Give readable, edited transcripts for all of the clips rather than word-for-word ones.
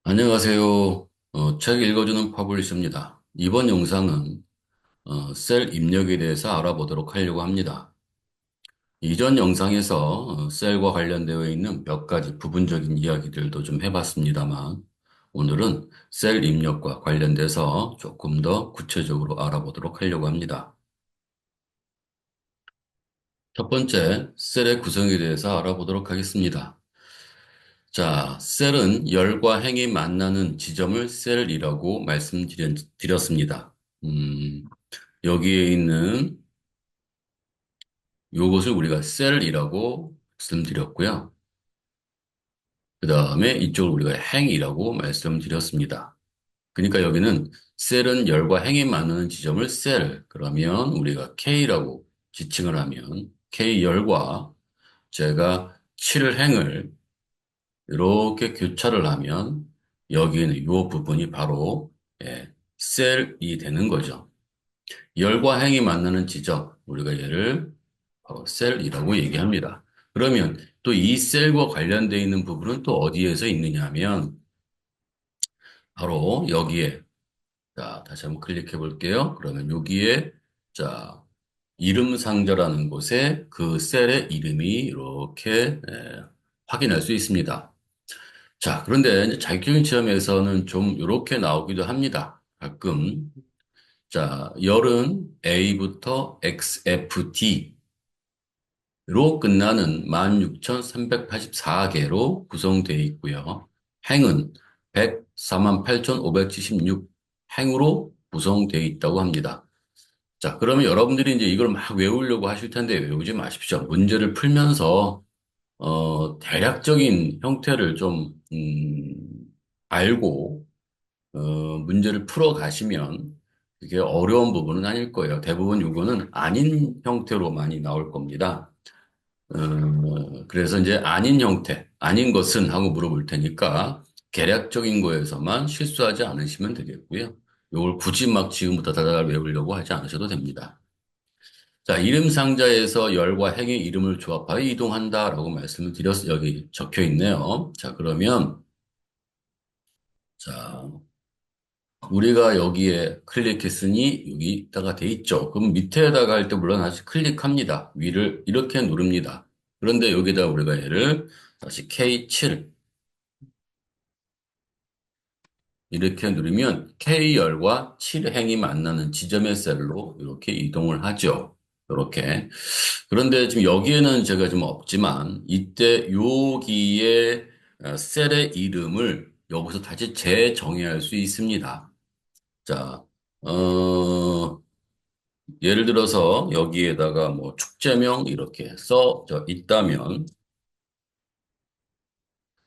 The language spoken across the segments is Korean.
안녕하세요. 책 읽어주는 퍼블리셔입니다. 이번 영상은 셀 입력에 대해서 알아보도록 하려고 합니다. 이전 영상에서 셀과 관련되어 있는 몇 가지 부분적인 이야기들도 좀 해봤습니다만, 오늘은 셀 입력과 관련돼서 조금 더 구체적으로 알아보도록 하려고 합니다. 첫 번째, 셀의 구성에 대해서 알아보도록 하겠습니다. 자, 셀은 열과 행이 만나는 지점을 셀이라고 말씀드렸습니다. 음, 여기에 있는 요것을 우리가 셀이라고 말씀드렸고요. 그 다음에 이쪽을 우리가 행이라고 말씀드렸습니다. 그러니까 여기는 셀은 열과 행이 만나는 지점을 셀. 그러면 우리가 K라고 지칭을 하면 K 열과 제가 7 행을 이렇게 교차를 하면 여기에는 이 부분이 바로 셀이 되는 거죠. 열과 행이 만나는 지점, 우리가 얘를 바로 셀이라고 얘기합니다. 그러면 또 이 셀과 관련되어 있는 부분은 또 어디에서 있느냐 하면 바로 여기에, 자, 다시 한번 클릭해 볼게요. 그러면 여기에, 자, 이름 상자라는 곳에 그 셀의 이름이 이렇게 확인할 수 있습니다. 자, 그런데 이제 자격증 시험에서는 좀 이렇게 나오기도 합니다. 가끔. 자, 열은 A부터 XFD로 끝나는 16,384개로 구성되어 있고요. 행은 104만 8,576 행으로 구성되어 있다고 합니다. 자, 그러면 여러분들이 이제 이걸 막 외우려고 하실 텐데 외우지 마십시오. 문제를 풀면서 대략적인 형태를 좀, 알고, 문제를 풀어 가시면 그게 어려운 부분은 아닐 거예요. 대부분 이거는 아닌 형태로 많이 나올 겁니다. 그래서 이제 아닌 형태, 아닌 것은 하고 물어볼 테니까 개략적인 거에서만 실수하지 않으시면 되겠고요. 이걸 굳이 막 지금부터 다다달 외우려고 하지 않으셔도 됩니다. 자, 이름 상자에서 열과 행의 이름을 조합하여 이동한다라고 말씀을 여기 적혀 있네요. 자, 그러면, 자, 우리가 여기에 클릭했으니 여기다가 돼 있죠. 그럼 밑에다가 할 때 물론 다시 클릭합니다. 위를 이렇게 누릅니다. 그런데 여기다 우리가 얘를 다시 K7 이렇게 누르면 K열과 7행이 만나는 지점의 셀로 이렇게 이동을 하죠. 이렇게. 그런데 지금 여기에는 제가 좀 없지만 이때 여기에 셀의 이름을 여기서 다시 재정의할 수 있습니다. 자, 예를 들어서 여기에다가 뭐 축제명 이렇게 써져 있다면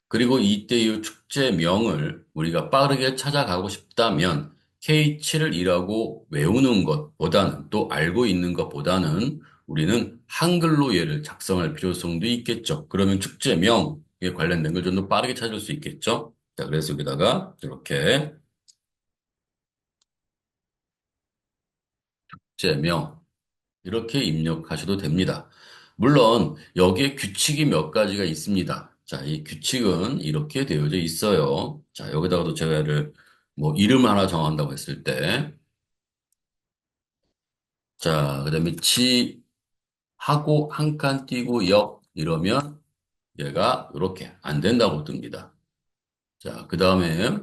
그리고 이때의 축제명을 우리가 빠르게 찾아가고 싶다면 K7을 이라고 외우는 것보다는 또 알고 있는 것보다는 우리는 한글로 얘를 작성할 필요성도 있겠죠. 그러면 축제명에 관련된 걸 좀 더 빠르게 찾을 수 있겠죠. 자, 그래서 여기다가 이렇게 축제명 이렇게 입력하셔도 됩니다. 물론 여기에 규칙이 몇 가지가 있습니다. 자, 이 규칙은 이렇게 되어져 있어요. 자, 여기다가도 제가 얘를 뭐 이름 하나 정한다고 했을 때, 자, 그다음에 지 하고 한 칸 띄고 역 이러면 얘가 이렇게 안 된다고 뜹니다. 자, 그다음에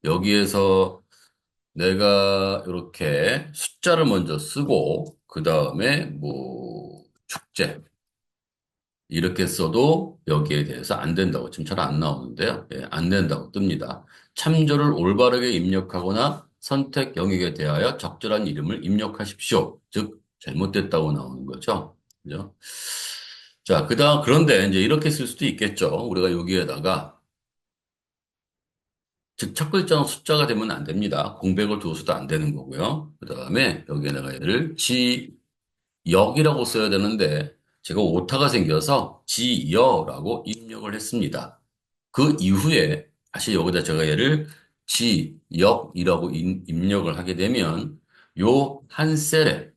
여기에서 내가 이렇게 숫자를 먼저 쓰고 그다음에 뭐 축제 이렇게 써도 여기에 대해서 안 된다고 지금 잘 안 나오는데요. 예, 안 된다고 뜹니다. 참조를 올바르게 입력하거나 선택 영역에 대하여 적절한 이름을 입력하십시오. 즉 잘못됐다고 나오는 거죠. 그죠? 자, 그런데 이제 이렇게 쓸 수도 있겠죠. 우리가 여기에다가 즉 첫 글자는 숫자가 되면 안 됩니다. 공백을 두어서도 안 되는 거고요. 그다음에 여기에다가 얘를 역이라고 써야 되는데 제가 오타가 생겨서 지여라고 입력을 했습니다. 그 이후에 다시 여기다 제가 얘를 지역이라고 입력을 하게 되면 요 한 셀에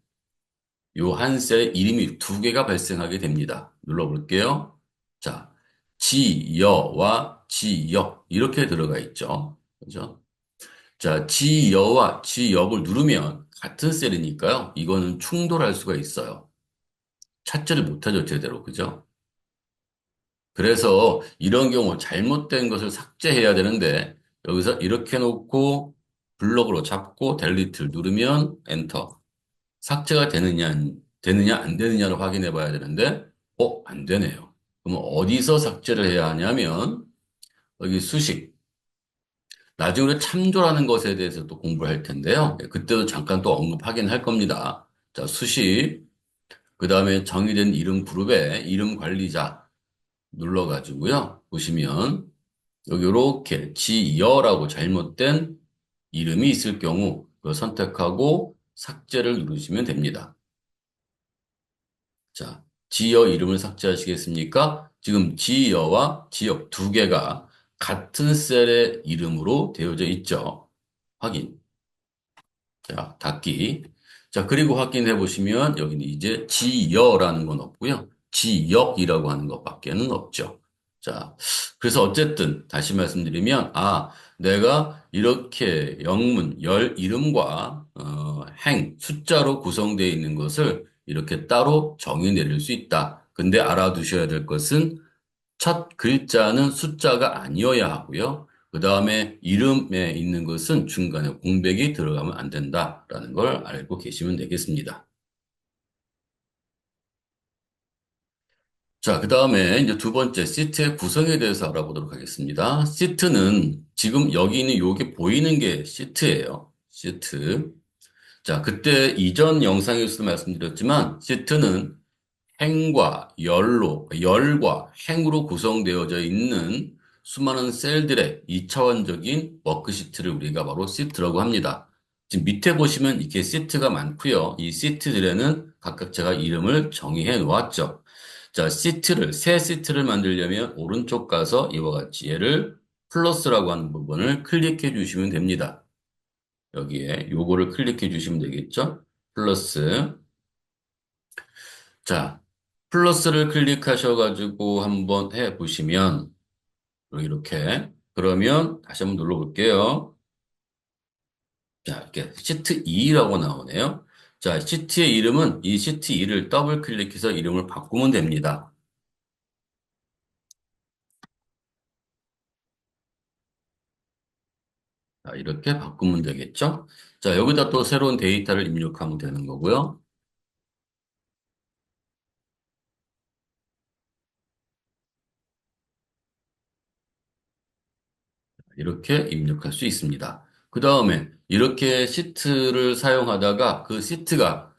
요 한 셀에 이름이 두 개가 발생하게 됩니다. 눌러볼게요. 자, 지여와 지역 이렇게 들어가 있죠. 그죠? 자, 지여와 지역을 누르면 같은 셀이니까요. 이거는 충돌할 수가 있어요. 찾지를 못하죠, 제대로. 그죠? 그래서 이런 경우 잘못된 것을 삭제해야 되는데 여기서 이렇게 놓고 블록으로 잡고 델리트를 누르면 엔터. 삭제가 되느냐 안 되느냐를 확인해 봐야 되는데 안 되네요. 그럼 어디서 삭제를 해야 하냐면 여기 수식. 나중에 우리 참조라는 것에 대해서 또 공부할 텐데요. 그때도 잠깐 또 언급하긴 할 겁니다. 자, 수식. 그 다음에 정의된 이름 그룹에 이름 관리자 눌러가지고요. 보시면 여기 이렇게 지여라고 잘못된 이름이 있을 경우 그걸 선택하고 삭제를 누르시면 됩니다. 자, 지여 이름을 삭제하시겠습니까? 지금 지여와 지역 두 개가 같은 셀의 이름으로 되어져 있죠. 확인. 자, 닫기. 자, 그리고 확인해 보시면 여기는 이제 지여라는 건 없고요. 지역이라고 하는 것밖에는 없죠. 자, 그래서 어쨌든 다시 말씀드리면, 내가 이렇게 영문, 열 이름과 숫자로 구성되어 있는 것을 이렇게 따로 정의 내릴 수 있다. 근데 알아두셔야 될 것은 첫 글자는 숫자가 아니어야 하고요. 그 다음에 이름에 있는 것은 중간에 공백이 들어가면 안 된다라는 걸 알고 계시면 되겠습니다. 자, 그 다음에 이제 두 번째 시트의 구성에 대해서 알아보도록 하겠습니다. 시트는 지금 여기 있는 요게 보이는 게 시트예요. 시트. 자, 그때 이전 영상에서도 말씀드렸지만 시트는 행과 열과 행으로 구성되어져 있는 수많은 셀들의 2차원적인 워크시트를 우리가 바로 시트라고 합니다. 지금 밑에 보시면 이렇게 시트가 많고요. 이 시트들에는 각각 제가 이름을 정의해 놓았죠. 자, 새 시트를 만들려면 오른쪽 가서 이와 같이 얘를 플러스라고 하는 부분을 클릭해 주시면 됩니다. 여기에 요거를 클릭해 주시면 되겠죠? 플러스. 자, 플러스를 클릭하셔가지고 한번 해 보시면 이렇게 그러면 다시 한번 눌러볼게요. 자, 이렇게 시트 2라고 나오네요. 자, 시트의 이름은 이 시트 2를 더블 클릭해서 이름을 바꾸면 됩니다. 자, 이렇게 바꾸면 되겠죠? 자, 여기다 또 새로운 데이터를 입력하면 되는 거고요. 이렇게 입력할 수 있습니다. 그 다음에 이렇게 시트를 사용하다가 그 시트가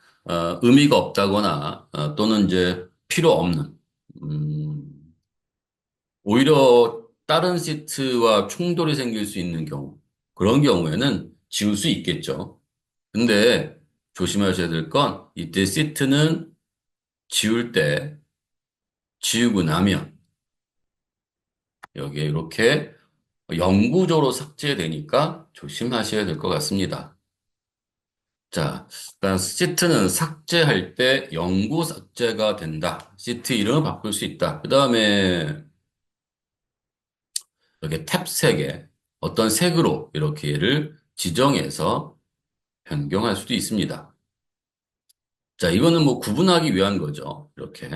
의미가 없다거나 또는 이제 필요 없는 오히려 다른 시트와 충돌이 생길 수 있는 경우 그런 경우에는 지울 수 있겠죠. 근데 조심하셔야 될 건 이때 시트는 지울 때 지우고 나면 여기에 이렇게 영구적으로 삭제되니까 조심하셔야 될 것 같습니다. 자, 일단 시트는 삭제할 때 영구 삭제가 된다. 시트 이름을 바꿀 수 있다. 그 다음에 이렇게 탭 3개, 어떤 색으로 이렇게 얘를 지정해서 변경할 수도 있습니다. 자, 이거는 뭐 구분하기 위한 거죠. 이렇게.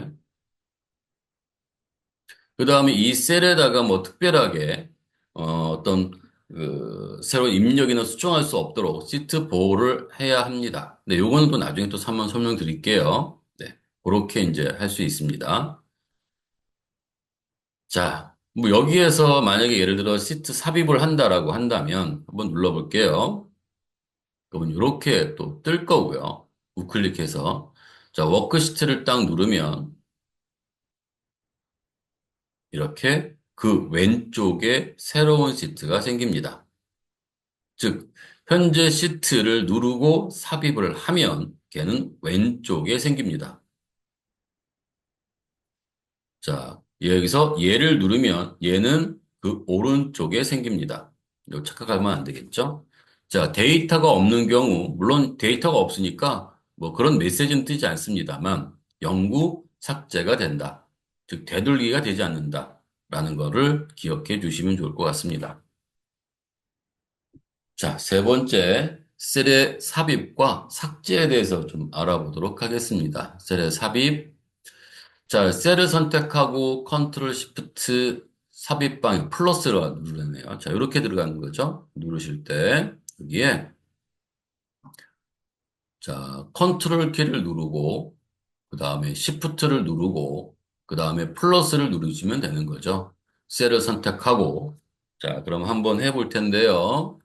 그 다음에 이 셀에다가 뭐 특별하게 어떤 그 새로 입력이나 수정할 수 없도록 시트 보호를 해야 합니다. 네, 요거는 또 나중에 또 한번 설명드릴게요. 네, 그렇게 이제 할 수 있습니다. 자, 뭐 여기에서 만약에 예를 들어 시트 삽입을 한다라고 한다면 한번 눌러볼게요. 그러면 이렇게 또 뜰 거고요. 우클릭해서 자, 워크시트를 딱 누르면 이렇게 그 왼쪽에 새로운 시트가 생깁니다. 즉, 현재 시트를 누르고 삽입을 하면 걔는 왼쪽에 생깁니다. 자, 여기서 얘를 누르면 얘는 그 오른쪽에 생깁니다. 이거 착각하면 안 되겠죠? 자, 데이터가 없는 경우, 물론 데이터가 없으니까 뭐 그런 메시지는 뜨지 않습니다만 영구 삭제가 된다. 즉, 되돌리기가 되지 않는다. 라는 거를 기억해 주시면 좋을 것 같습니다. 자, 세 번째, 셀의 삽입과 삭제에 대해서 좀 알아보도록 하겠습니다. 셀의 삽입. 자, 셀을 선택하고 컨트롤 시프트 삽입방 플러스를 누르네요. 자, 이렇게 들어가는 거죠. 누르실 때 여기에 자, 컨트롤 키를 누르고 그 다음에 시프트를 누르고 그 다음에 플러스를 누르시면 되는 거죠. 셀을 선택하고 자, 그럼 한번 해볼 텐데요.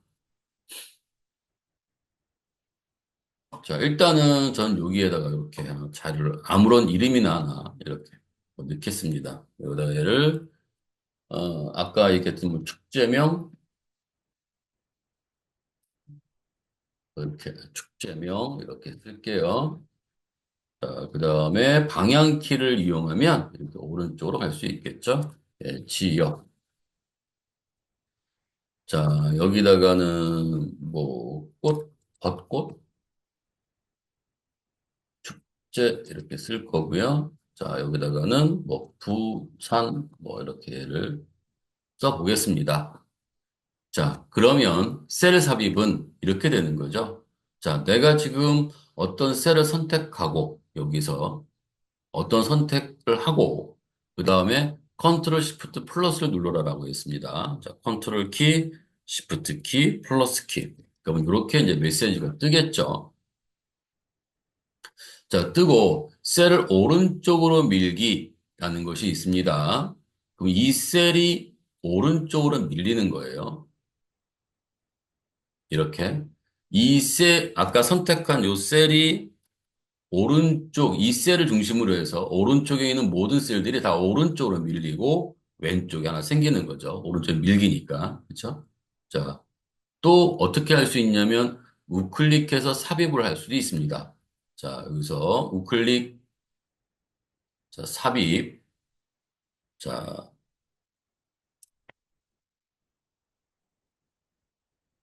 자, 일단은 전 여기에다가 이렇게 자료를 아무런 이름이나 하나 이렇게 넣겠습니다. 여기다 얘를 아까 얘기했던 뭐 축제명 이렇게 축제명 이렇게 쓸게요. 자, 그 다음에 방향키를 이용하면 이렇게 오른쪽으로 갈 수 있겠죠? 예, 지역. 자, 여기다가는 뭐 벚꽃, 축제 이렇게 쓸 거고요. 자, 여기다가는 뭐 부산 뭐 이렇게를 써보겠습니다. 자, 그러면 셀 삽입은 이렇게 되는 거죠. 자, 내가 지금 어떤 셀을 선택하고 여기서 어떤 선택을 하고 그 다음에 컨트롤 시프트 플러스를 눌러라라고 했습니다. 자, 컨트롤 키, 시프트 키, 플러스 키. 그러면 이렇게 이제 메시지가 뜨겠죠. 자, 뜨고 셀을 오른쪽으로 밀기라는 것이 있습니다. 그럼 이 셀이 오른쪽으로 밀리는 거예요. 이렇게. 아까 선택한 요 셀이 오른쪽, 이 셀을 중심으로 해서 오른쪽에 있는 모든 셀들이 다 오른쪽으로 밀리고 왼쪽에 하나 생기는 거죠. 오른쪽에 밀기니까. 그렇죠? 자, 또 어떻게 할 수 있냐면 우클릭해서 삽입을 할 수도 있습니다. 자, 여기서 우클릭, 자, 삽입. 자,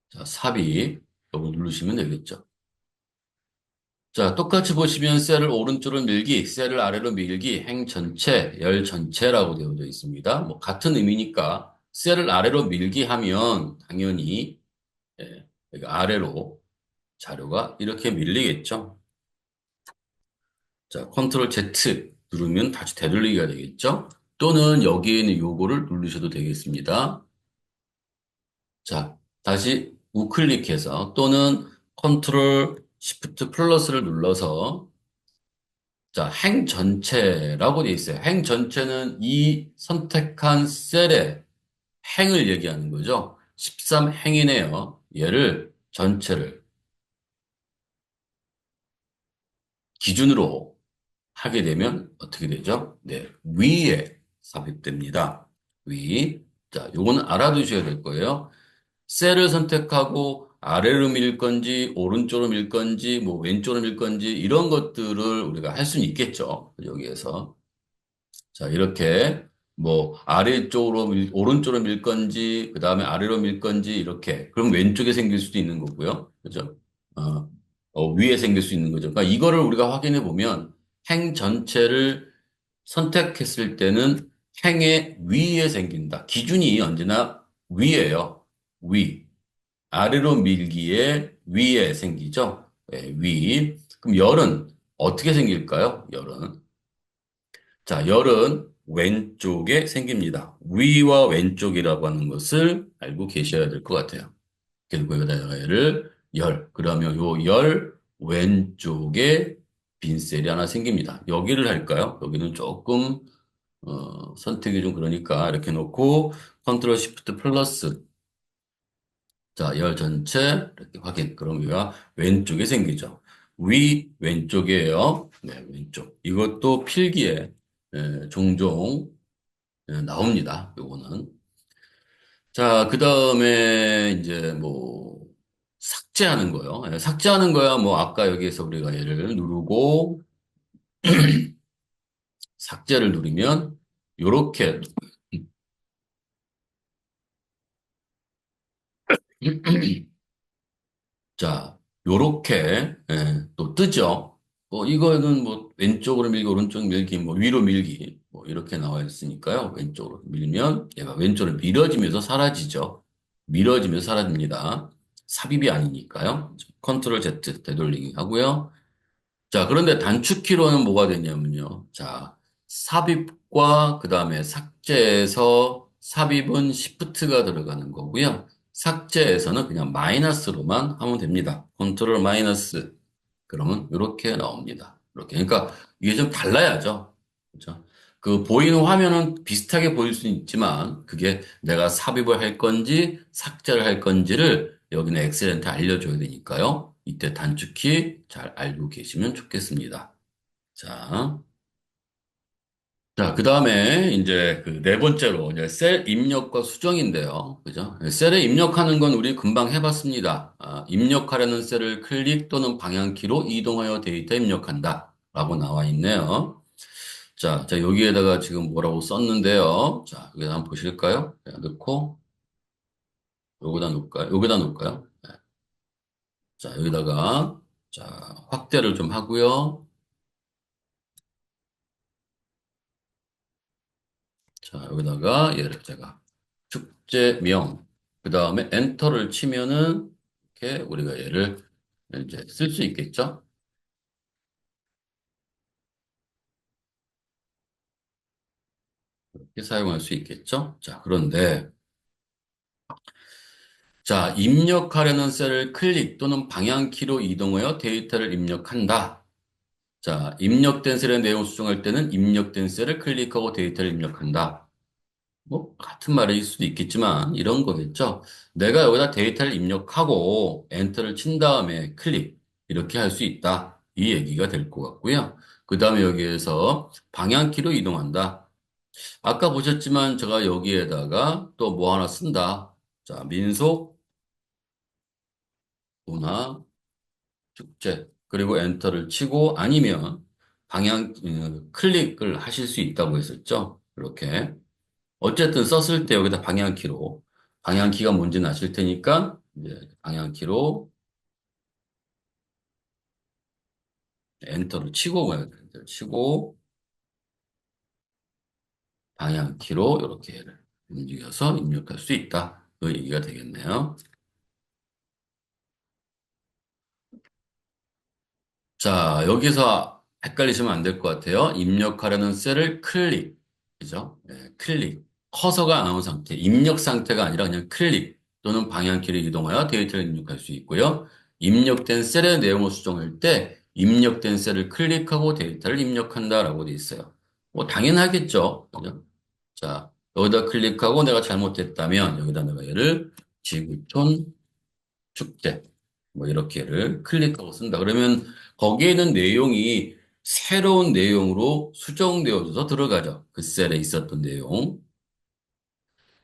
자, 삽입. 요거 누르시면 되겠죠. 자, 똑같이 보시면 셀을 오른쪽으로 밀기, 셀을 아래로 밀기, 행 전체, 열 전체라고 되어져 있습니다. 뭐 같은 의미니까 셀을 아래로 밀기 하면 당연히 여기 아래로 자료가 이렇게 밀리겠죠. 자, 컨트롤 Z 누르면 다시 되돌리기가 되겠죠. 또는 여기에 있는 요거를 누르셔도 되겠습니다. 자, 다시 우클릭해서 또는 컨트롤 시프트 플러스를 눌러서 자, 행 전체라고 돼 있어요. 행 전체는 이 선택한 셀의 행을 얘기하는 거죠. 13행이네요. 얘를 전체를 기준으로 하게 되면 어떻게 되죠? 네, 위에 삽입됩니다. 위. 자, 요거는 알아두셔야 될 거예요. 셀을 선택하고 아래로 밀 건지, 오른쪽으로 밀 건지, 뭐 왼쪽으로 밀 건지, 이런 것들을 우리가 할 수는 있겠죠. 여기에서. 자, 이렇게 뭐 아래쪽으로 오른쪽으로 밀 건지, 그 다음에 아래로 밀 건지, 이렇게. 그럼 왼쪽에 생길 수도 있는 거고요. 그죠? 어, 위에 생길 수 있는 거죠. 그러니까 이거를 우리가 확인해 보면 행 전체를 선택했을 때는 행의 위에 생긴다. 기준이 언제나 위에요. 위. 아래로 밀기에 위에 생기죠. 예, 위. 그럼 열은 어떻게 생길까요? 열은. 자, 열은 왼쪽에 생깁니다. 위와 왼쪽이라고 하는 것을 알고 계셔야 될 것 같아요. 그리고 여기다 열을 열. 그러면 요 열 왼쪽에 빈 셀이 하나 생깁니다. 여기를 할까요? 여기는 조금 선택이 좀 그러니까 이렇게 놓고 컨트롤 시프트 플러스 자, 열 전체 이렇게 확인. 그럼 여기가 왼쪽에 생기죠. 위 왼쪽이에요. 네, 왼쪽. 이것도 필기에 종종 나옵니다. 요거는. 자, 그 다음에 이제 뭐 삭제하는 거요. 삭제하는 거야 뭐 아까 여기에서 우리가 얘를 누르고 삭제를 누르면 요렇게 자, 요렇게 또 뜨죠. 이거는 뭐 왼쪽으로 밀기, 오른쪽 밀기, 뭐 위로 밀기, 뭐 이렇게 나와 있으니까요. 왼쪽으로 밀면 얘가 왼쪽으로 밀어지면서 사라지죠. 밀어지면서 사라집니다. 삽입이 아니니까요. 컨트롤 Z 되돌리기 하고요. 자, 그런데 단축키로는 뭐가 되냐면요. 자, 삽입과 그 다음에 삭제에서 삽입은 시프트가 들어가는 거고요. 삭제에서는 그냥 마이너스로만 하면 됩니다. 컨트롤 마이너스. 그러면 이렇게 나옵니다. 이렇게. 그러니까 이게 좀 달라야죠. 그렇죠? 그 보이는 화면은 비슷하게 보일 수는 있지만 그게 내가 삽입을 할 건지 삭제를 할 건지를 여기는 엑셀한테 알려줘야 되니까요. 이때 단축키 잘 알고 계시면 좋겠습니다. 자, 자, 그 다음에 이제 그 네 번째로 이제 셀 입력과 수정인데요. 그죠? 셀에 입력하는 건 우리 금방 해봤습니다. 입력하려는 셀을 클릭 또는 방향키로 이동하여 데이터 입력한다. 라고 나와 있네요. 자, 여기에다가 지금 뭐라고 썼는데요. 자, 여기다 한번 보실까요? 자, 넣고, 여기다 놓을까요? 여기다 놓을까요? 네. 자, 여기다가, 자, 확대를 좀 하고요. 자, 여기다가 얘를 제가 축제명, 그 다음에 엔터를 치면은 이렇게 우리가 얘를 이제 쓸 수 있겠죠? 이렇게 사용할 수 있겠죠? 자, 그런데 자, 입력하려는 셀을 클릭 또는 방향키로 이동하여 데이터를 입력한다. 자, 입력된 셀의 내용을 수정할 때는 입력된 셀을 클릭하고 데이터를 입력한다. 뭐, 같은 말일 수도 있겠지만, 이런 거겠죠. 내가 여기다 데이터를 입력하고, 엔터를 친 다음에 클릭, 이렇게 할 수 있다. 이 얘기가 될 것 같고요. 그 다음에 여기에서 방향키로 이동한다. 아까 보셨지만, 제가 여기에다가 또 뭐 하나 쓴다. 자, 민속, 문화, 축제. 그리고 엔터를 치고, 아니면 클릭을 하실 수 있다고 했었죠. 이렇게. 어쨌든 썼을 때 여기다 방향키로 방향키가 뭔지는 아실 테니까 이제 방향키로 엔터를 치고 엔터를 치고 방향키로 이렇게 움직여서 입력할 수 있다. 그 얘기가 되겠네요. 자, 여기서 헷갈리시면 안 될 것 같아요. 입력하려는 셀을 클릭. 그죠? 네, 클릭. 커서가 나온 상태. 입력 상태가 아니라 그냥 클릭 또는 방향키를 이동하여 데이터를 입력할 수 있고요. 입력된 셀의 내용을 수정할 때 입력된 셀을 클릭하고 데이터를 입력한다라고 돼 있어요. 뭐 당연하겠죠. 그죠? 자, 여기다 클릭하고 내가 잘못했다면 여기다 내가 얘를 지구촌 축제 뭐 이렇게를 클릭하고 쓴다. 그러면 거기에 있는 내용이 새로운 내용으로 수정되어져서 들어가죠. 그 셀에 있었던 내용.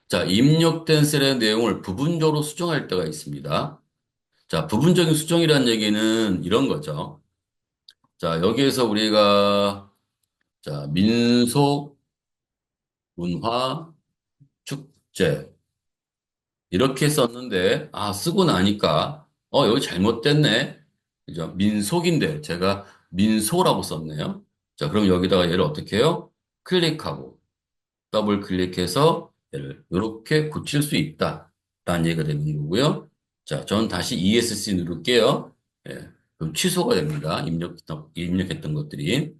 자, 입력된 셀의 내용을 부분적으로 수정할 때가 있습니다. 자, 부분적인 수정이라는 얘기는 이런 거죠. 자, 여기에서 우리가 자, 민속 문화 축제 이렇게 썼는데, 쓰고 나니까, 여기 잘못됐네. 그죠? 민속인데, 제가 민소라고 썼네요. 자, 그럼 여기다가 얘를 어떻게 해요? 클릭하고, 더블 클릭해서 얘를 이렇게 고칠 수 있다. 라는 얘기가 되는 거고요. 자, 전 다시 ESC 누를게요. 예, 그럼 취소가 됩니다. 입력했던 것들이.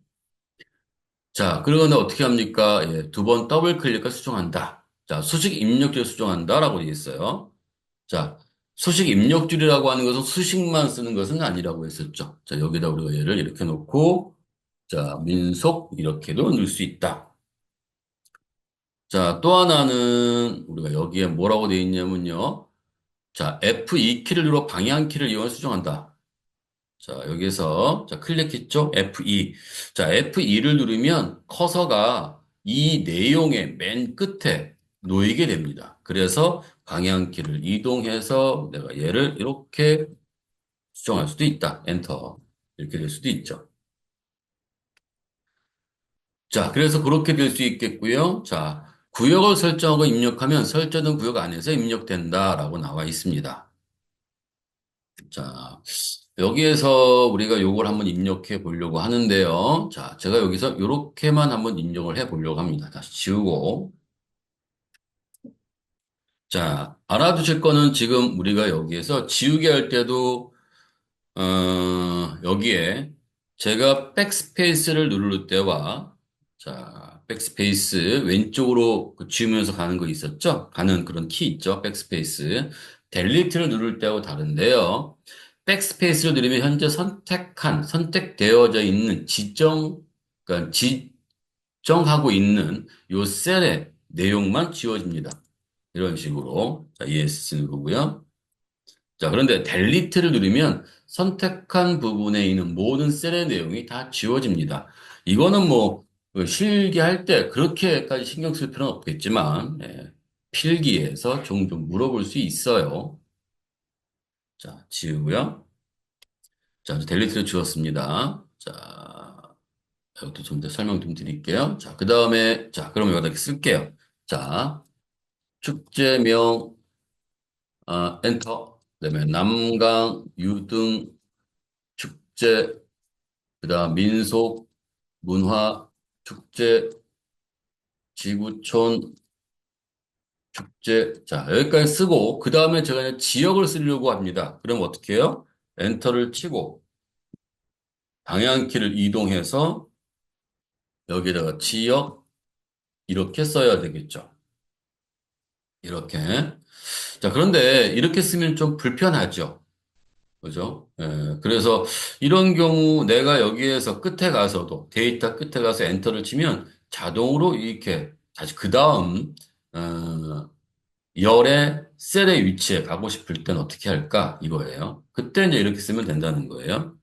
자, 그러면 어떻게 합니까? 예, 두 번 더블 클릭해서 수정한다. 자, 수식 입력줄 수정한다라고 되어 있어요. 자, 수식 입력줄이라고 하는 것은 수식만 쓰는 것은 아니라고 했었죠. 자, 여기다 우리가 얘를 이렇게 놓고, 자, 민속 이렇게도 넣을 수 있다. 자, 또 하나는 우리가 여기에 뭐라고 되어 있냐면요. 자, F2키를 눌러 방향키를 이용해 수정한다. 자, 여기서 자, 클릭했죠? F2. 자, F2를 누르면 커서가 이 내용의 맨 끝에 놓이게 됩니다. 그래서 방향키를 이동해서 내가 얘를 이렇게 수정할 수도 있다. 엔터. 이렇게 될 수도 있죠. 자, 그래서 그렇게 될 수 있겠고요. 자, 구역을 설정하고 입력하면 설정된 구역 안에서 입력된다라고 나와 있습니다. 자, 여기에서 우리가 요걸 한번 입력해 보려고 하는데요. 자, 제가 여기서 요렇게만 한번 입력을 해 보려고 합니다. 다시 지우고. 자, 알아두실 거는 지금 우리가 여기에서 지우개 할 때도, 여기에 제가 백스페이스를 누를 때와, 자, 백스페이스 왼쪽으로 그 지우면서 가는 거 있었죠? 가는 그런 키 있죠? 백스페이스. 델리트를 누를 때하고 다른데요. 백스페이스를 누르면 현재 선택되어져 있는 그러니까 지정하고 있는 요 셀의 내용만 지워집니다. 이런 식으로. 자, ESC 누르고요. 자, 그런데 델리트를 누르면 선택한 부분에 있는 모든 셀의 내용이 다 지워집니다. 이거는 뭐, 그 실기할 때 그렇게까지 신경 쓸 필요는 없겠지만, 필기에서 종종 물어볼 수 있어요. 자, 지우고요. 자, 이제 델리트를 지웠습니다. 자, 이것도 좀 더 설명 좀 드릴게요. 자, 그 다음에, 자, 그럼 여기다 이렇게 쓸게요. 자, 축제명, 엔터. 그다음에 남강, 유등, 축제, 그다음 민속, 문화, 축제, 지구촌, 축제. 자, 여기까지 쓰고, 그 다음에 제가 이제 지역을 쓰려고 합니다. 그럼 어떻게 해요? 엔터를 치고, 방향키를 이동해서 여기다가 지역, 이렇게 써야 되겠죠. 이렇게. 자, 그런데 이렇게 쓰면 좀 불편하죠. 그죠? 그래서 이런 경우 내가 여기에서 끝에 가서도 데이터 끝에 가서 엔터를 치면 자동으로 이렇게 다시 그 다음 열의 셀의 위치에 가고 싶을 땐 어떻게 할까? 이거예요. 그때 이제 이렇게 쓰면 된다는 거예요.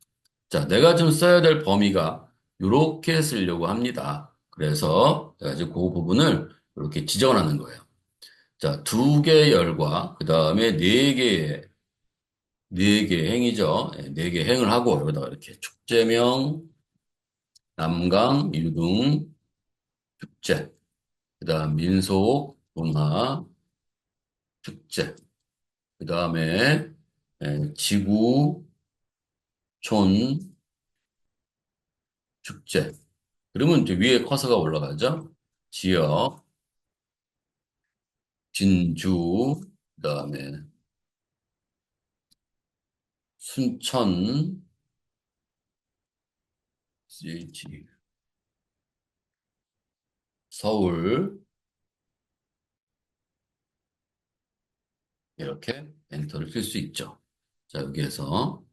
자, 내가 좀 써야 될 범위가 이렇게 쓰려고 합니다. 그래서 내가 이제 그 부분을 이렇게 지정을 하는 거예요. 자, 두 개의 열과 그 다음에 네 개 행이죠. 네 개 행을 하고 여기다가 이렇게 축제명, 남강, 유등, 축제, 그다음 민속, 문화, 축제, 그다음에 지구, 촌, 축제. 그러면 이제 위에 커서가 올라가죠. 지역, 진주, 그다음에 순천, CH, 서울 이렇게 엔터를 쓸 수 있죠. 자, 여기에서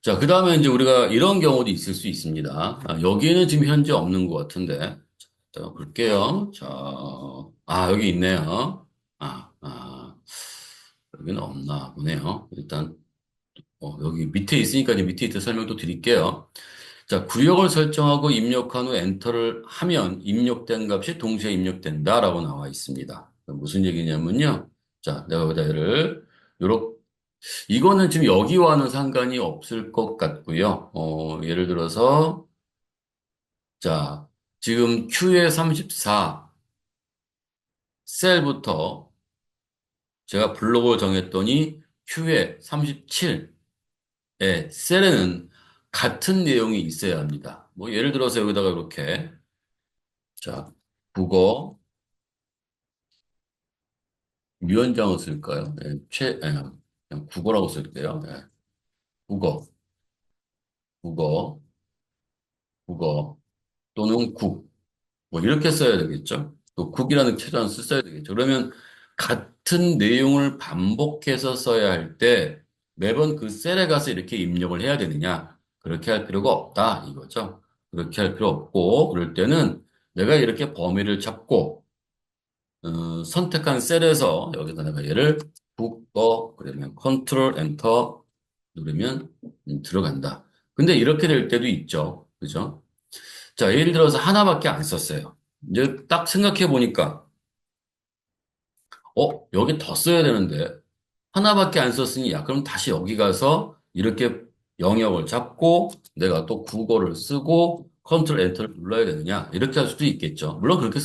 자, 그 다음에 이제 우리가 이런 경우도 있을 수 있습니다. 여기에는 지금 현재 없는 것 같은데. 자, 볼게요. 자, 여기 있네요. 여기는 없나 보네요. 일단, 여기 밑에 있으니까 이제 밑에 있다 설명도 드릴게요. 자, 구역을 설정하고 입력한 후 엔터를 하면 입력된 값이 동시에 입력된다라고 나와 있습니다. 무슨 얘기냐면요. 자, 내가 여기다 얘를 요렇게 이거는 지금 여기와는 상관이 없을 것 같고요. 예를 들어서, 자, 지금 Q의 34 셀부터 제가 블록을 정했더니 Q의 37의 셀에는 같은 내용이 있어야 합니다. 뭐, 예를 들어서 여기다가 이렇게, 자, 국어, 위원장을 쓸까요? 그냥 국어라고 쓸게요. 국어, 국어, 국어, 또는 국. 뭐 이렇게 써야 되겠죠. 또 국이라는 최소한 써야 되겠죠. 그러면 같은 내용을 반복해서 써야 할 때 매번 그 셀에 가서 이렇게 입력을 해야 되느냐? 그렇게 할 필요가 없다 이거죠. 그렇게 할 필요 없고 그럴 때는 내가 이렇게 범위를 잡고 선택한 셀에서 여기다 내가 얘를 국어 그러면 컨트롤 엔터 누르면 들어간다. 근데 이렇게 될 때도 있죠. 그죠? 자, 예를 들어서 하나밖에 안 썼어요. 이제 딱 생각해 보니까, 여기 더 써야 되는데, 하나밖에 안 썼으니, 야, 그럼 다시 여기 가서 이렇게 영역을 잡고, 내가 또 국어를 쓰고, 컨트롤 엔터를 눌러야 되느냐, 이렇게 할 수도 있겠죠. 물론 그렇게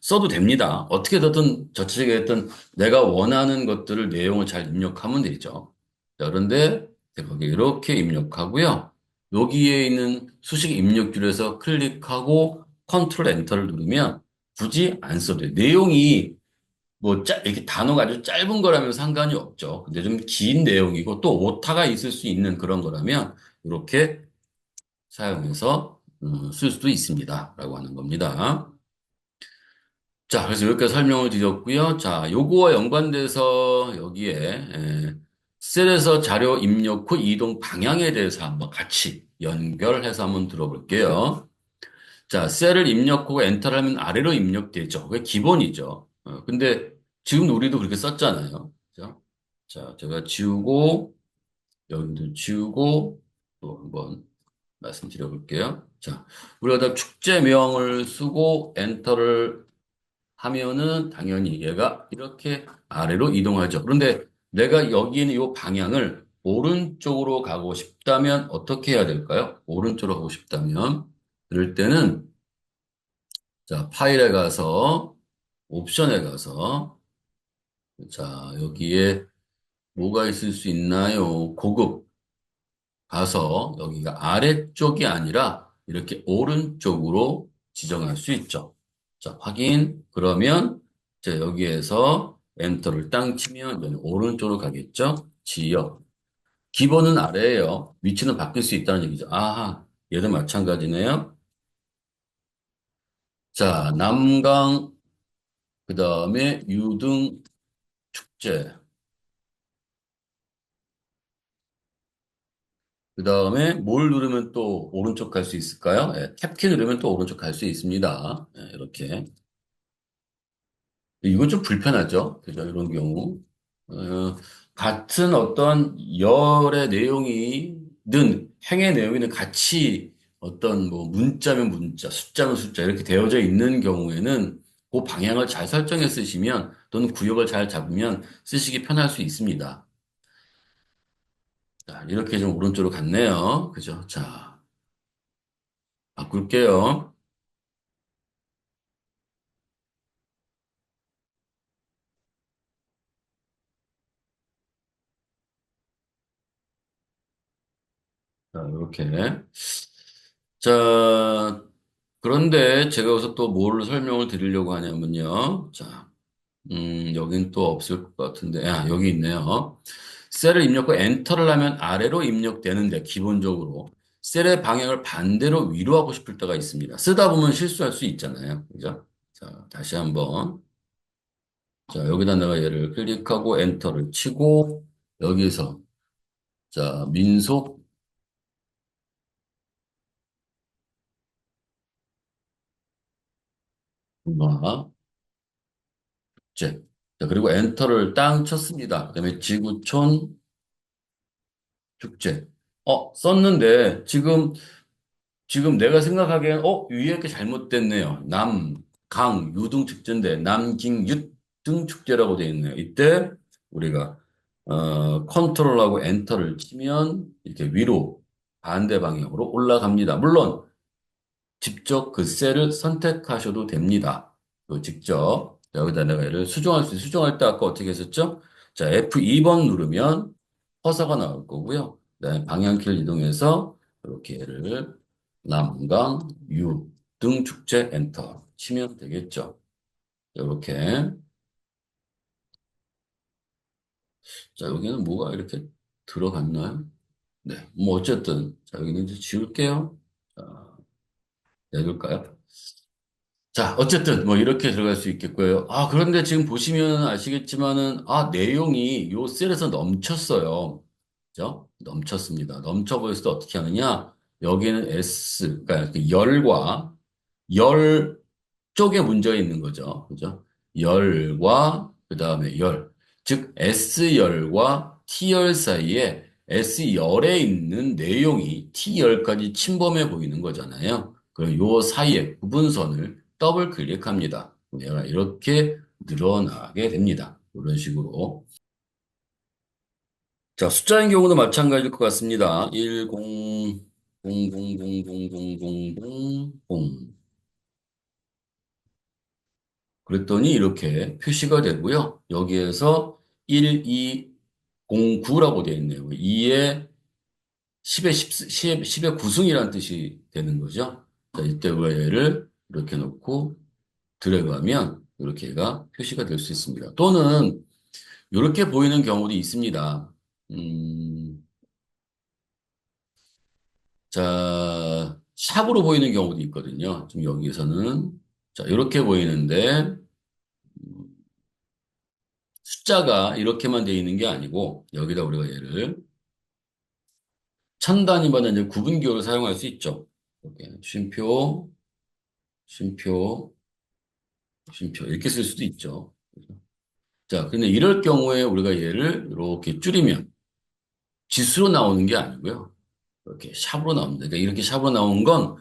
써도 됩니다. 어떻게 됐든, 저쪽에 됐든, 내가 원하는 것들을, 내용을 잘 입력하면 되죠. 자, 그런데, 거기 이렇게 입력하고요. 여기에 있는 수식 입력줄에서 클릭하고, 컨트롤 엔터를 누르면, 굳이 안 써도 돼요. 내용이 뭐, 이렇게 단어가 아주 짧은 거라면 상관이 없죠. 근데 좀 긴 내용이고 또 오타가 있을 수 있는 그런 거라면 이렇게 사용해서 쓸 수도 있습니다. 라고 하는 겁니다. 자, 그래서 이렇게 설명을 드렸고요. 자, 요거와 연관돼서 여기에 셀에서 자료 입력 후 이동 방향에 대해서 한번 같이 연결해서 한번 들어볼게요. 자, 셀을 입력 후 엔터를 하면 아래로 입력되죠. 그게 기본이죠. 근데 지금 우리도 그렇게 썼잖아요. 그죠? 자, 제가 지우고 여기도 지우고 또 한번 말씀드려 볼게요. 자, 우리가 다 축제명을 쓰고 엔터를 하면은 당연히 얘가 이렇게 아래로 이동하죠. 그런데 내가 여기 있는 이 방향을 오른쪽으로 가고 싶다면 어떻게 해야 될까요? 오른쪽으로 가고 싶다면 그럴 때는 자, 파일에 가서 옵션에 가서 자, 여기에 뭐가 있을 수 있나요? 고급 가서 여기가 아래쪽이 아니라 이렇게 오른쪽으로 지정할 수 있죠. 자, 확인. 그러면 자, 여기에서 엔터를 땅 치면 여기 오른쪽으로 가겠죠? 지역. 기본은 아래예요. 위치는 바뀔 수 있다는 얘기죠. 아하, 얘도 마찬가지네요. 자, 남강, 그 다음에 유등 축제. 그 다음에 뭘 누르면 또 오른쪽 갈 수 있을까요? 예, 탭키 누르면 또 오른쪽 갈 수 있습니다. 예, 이렇게. 이건 좀 불편하죠. 그죠? 이런 경우. 어, 같은 어떤 열의 내용이든 행의 내용이든 같이 어떤 뭐 문자면 문자, 숫자면 숫자 이렇게 되어져 있는 경우에는 그 방향을 잘 설정해 쓰시면 또는 구역을 잘 잡으면 쓰시기 편할 수 있습니다. 자, 이렇게 좀 오른쪽으로 갔네요. 그죠? 자, 바꿀게요. 자, 이렇게. 자, 그런데 제가 여기서 또 뭘 설명을 드리려고 하냐면요. 자, 여긴 또 없을 것 같은데, 여기 있네요. 셀을 입력 후 엔터를 하면 아래로 입력되는데, 기본적으로. 셀의 방향을 반대로 위로 하고 싶을 때가 있습니다. 쓰다 보면 실수할 수 있잖아요. 그죠? 자, 다시 한번. 자, 여기다 내가 얘를 클릭하고 엔터를 치고, 여기서, 자, 민속, 문화, 축제. 자, 그리고 엔터를 땅 쳤습니다. 그다음에 지구촌 축제. 썼는데 지금 내가 생각하기엔 위에 게 잘못됐네요. 강, 유등 축제인데 남긴, 유등 축제라고 되어 있네요. 이때 우리가 컨트롤하고 엔터를 치면 이렇게 위로 반대 방향으로 올라갑니다. 물론 직접 그 셀을 선택하셔도 됩니다. 직접 여기다 내가 얘를 수정할 수, 수정할 때 아까 어떻게 했었죠? 자, F2번 누르면 커서가 나올 거고요. 그다음에 방향키를 이동해서 이렇게 얘를 남강, 유, 등 축제 엔터 치면 되겠죠. 이렇게. 자, 여기는 뭐가 이렇게 들어갔나요? 네, 뭐 어쨌든 자, 여기는 이제 지울게요. 자, 내둘까요? 자, 어쨌든 뭐 이렇게 들어갈 수 있겠고요. 그런데 지금 보시면 아시겠지만은 내용이 요 셀에서 넘쳤어요. 그죠? 넘쳤습니다. 넘쳐 보였을 때 어떻게 하느냐? 여기는 S, 그러니까 그 열과 열 쪽에 문제가 있는 거죠. 그죠? 열과 그다음에 열. 즉 S열과 T열 사이에 S열에 있는 내용이 T열까지 침범해 보이는 거잖아요. 그럼 요 사이에 구분선을 더블 클릭합니다. 얘가 이렇게 늘어나게 됩니다. 이런 식으로. 자, 숫자인 경우도 마찬가지일 것 같습니다. 10, 0, 0, 0, 0, 0, 0, 0, 0, 0. 그랬더니 이렇게 표시가 되고요. 여기에서 1, 2, 0, 9라고 되어 있네요. 2에 10의 10의 구승이라는 뜻이 되는 거죠. 자, 이때 얘를 이렇게 놓고 들어가면 이렇게 얘가 표시가 될 수 있습니다. 또는 이렇게 보이는 경우도 있습니다. 음, 자, 샵으로 보이는 경우도 있거든요. 지금 여기에서는. 자, 이렇게 보이는데, 숫자가 이렇게만 되어 있는 게 아니고, 여기다 우리가 얘를 천 단위마다 이제 구분기호를 사용할 수 있죠. 이렇게 쉼표, 쉼표, 쉼표. 이렇게 쓸 수도 있죠. 자, 근데 이럴 경우에 우리가 얘를 이렇게 줄이면 지수로 나오는 게 아니고요. 이렇게 샵으로 나옵니다. 그러니까 이렇게 샵으로 나온 건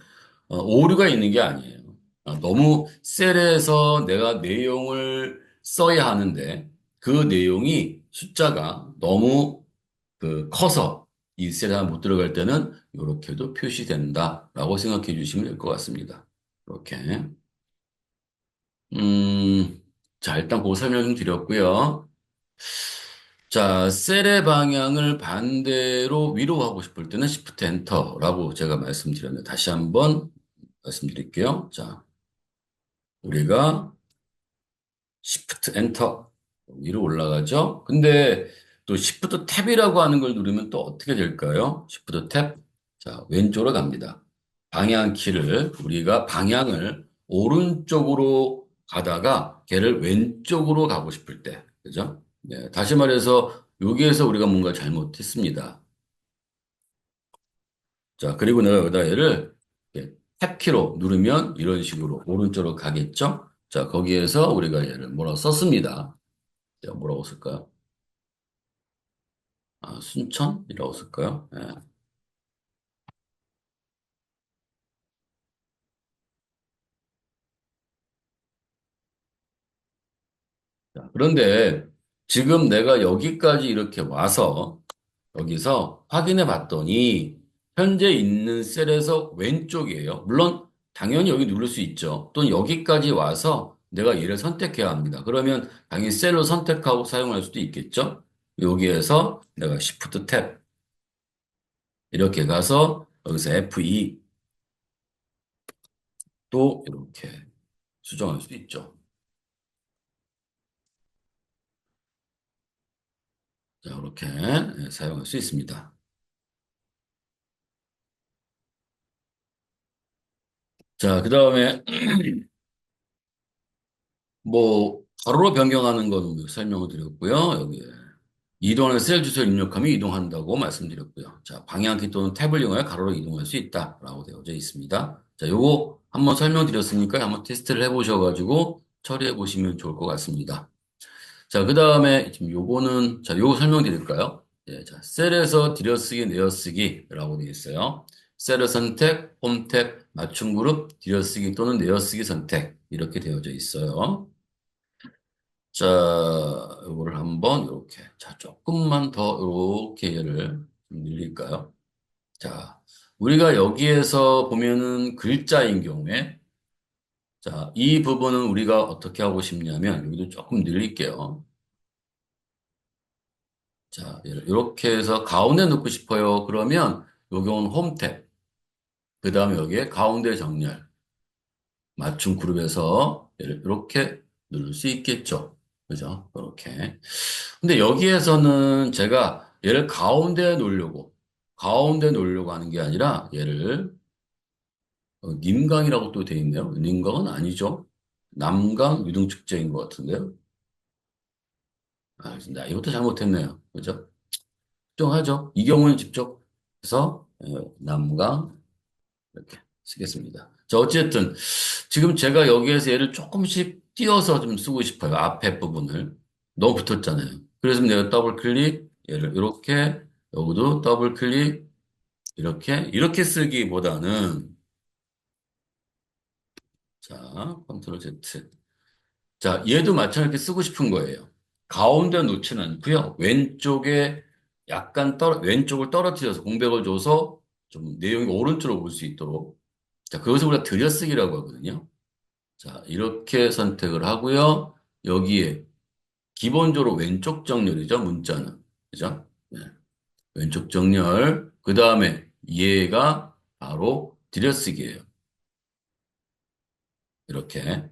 오류가 있는 게 아니에요. 너무 셀에서 내가 내용을 써야 하는데 그 내용이 숫자가 너무 그 커서 이 셀에 하나 못 들어갈 때는 이렇게도 표시된다라고 생각해 주시면 될 것 같습니다. 이렇게. 음, 자, 일단 그 설명 좀 드렸고요. 자, 셀의 방향을 반대로 위로 하고 싶을 때는 Shift Enter라고 제가 말씀드렸는데 다시 한번 말씀드릴게요. 자, 우리가 Shift Enter 위로 올라가죠. 근데 또 Shift 탭이라고 하는 걸 누르면 또 어떻게 될까요? Shift 탭. 자, 왼쪽으로 갑니다. 방향 키를 우리가 방향을 오른쪽으로 가다가 걔를 왼쪽으로 가고 싶을 때. 그죠? 네, 다시 말해서 여기에서 우리가 뭔가 잘못했습니다. 자, 그리고 내가 여기다 얘를 이렇게 탭키로 누르면 이런 식으로 오른쪽으로 가겠죠? 자, 거기에서 우리가 얘를 뭐라고 썼습니다. 자, 뭐라고 쓸까요? 아, 순천이라고 쓸까요? 예. 자, 그런데 지금 내가 여기까지 이렇게 와서 여기서 확인해 봤더니 현재 있는 셀에서 왼쪽이에요. 물론 당연히 여기 누를 수 있죠. 또는 여기까지 와서 내가 얘를 선택해야 합니다. 그러면 당연히 셀로 선택하고 사용할 수도 있겠죠. 여기에서 내가 Shift 탭 이렇게 가서 여기서 F2 또 이렇게 수정할 수도 있죠. 자, 이렇게 사용할 수 있습니다. 자, 그 다음에 뭐 가로로 변경하는 거는 설명을 드렸고요. 여기 이동하는 셀 주소를 입력하면 이동한다고 말씀드렸고요. 자, 방향키 또는 탭을 이용하여 가로로 이동할 수 있다라고 되어져 있습니다. 자, 요거 한번 설명드렸으니까 한번 테스트를 해보셔가지고 처리해 보시면 좋을 것 같습니다. 자, 그 다음에 지금 요거는 자, 요거 설명드릴까요? 예, 자, 셀에서 들여쓰기, 내어쓰기라고 되어 있어요. 셀을 선택, 홈택, 맞춤 그룹, 들여쓰기 또는 내어쓰기 선택 이렇게 되어져 있어요. 자, 이거를 한번 이렇게. 자, 조금만 더 이렇게 얘를 좀 늘릴까요? 자, 우리가 여기에서 보면은 글자인 경우에, 자, 이 부분은 우리가 어떻게 하고 싶냐면, 여기도 조금 늘릴게요. 자, 얘를 이렇게 해서 가운데 넣고 싶어요. 그러면, 요경우는 홈 탭. 그 다음에 여기에 가운데 정렬. 맞춤 그룹에서 얘를 이렇게 누를 수 있겠죠. 그죠? 이렇게. 근데 여기에서는 제가 얘를 가운데 놓으려고 하는 게 아니라 얘를 님강이라고 또 돼 있네요. 님강은 아니죠. 남강 유등축제인 것 같은데요. 아, 나 이것도 잘못했네요. 그죠? 정하죠. 이 경우는 직접 해서 남강 이렇게 쓰겠습니다. 자, 어쨌든 지금 제가 여기에서 얘를 조금씩 띄어서 좀 쓰고 싶어요. 앞에 부분을. 너무 붙었잖아요. 그래서 내가 더블 클릭, 얘를 이렇게, 여기도 더블 클릭, 이렇게 쓰기보다는, 자, 컨트롤 Z. 자, 얘도 마찬가지로 쓰고 싶은 거예요. 가운데 놓지는 않고요. 왼쪽을 떨어뜨려서 공백을 줘서 좀 내용이 오른쪽으로 올 수 있도록. 자, 그것을 우리가 들여쓰기라고 하거든요. 자, 이렇게 선택을 하고요. 여기에 기본적으로 왼쪽 정렬이죠, 문자는. 그죠? 네. 왼쪽 정렬. 그 다음에 얘가 바로 들여쓰기예요. 이렇게.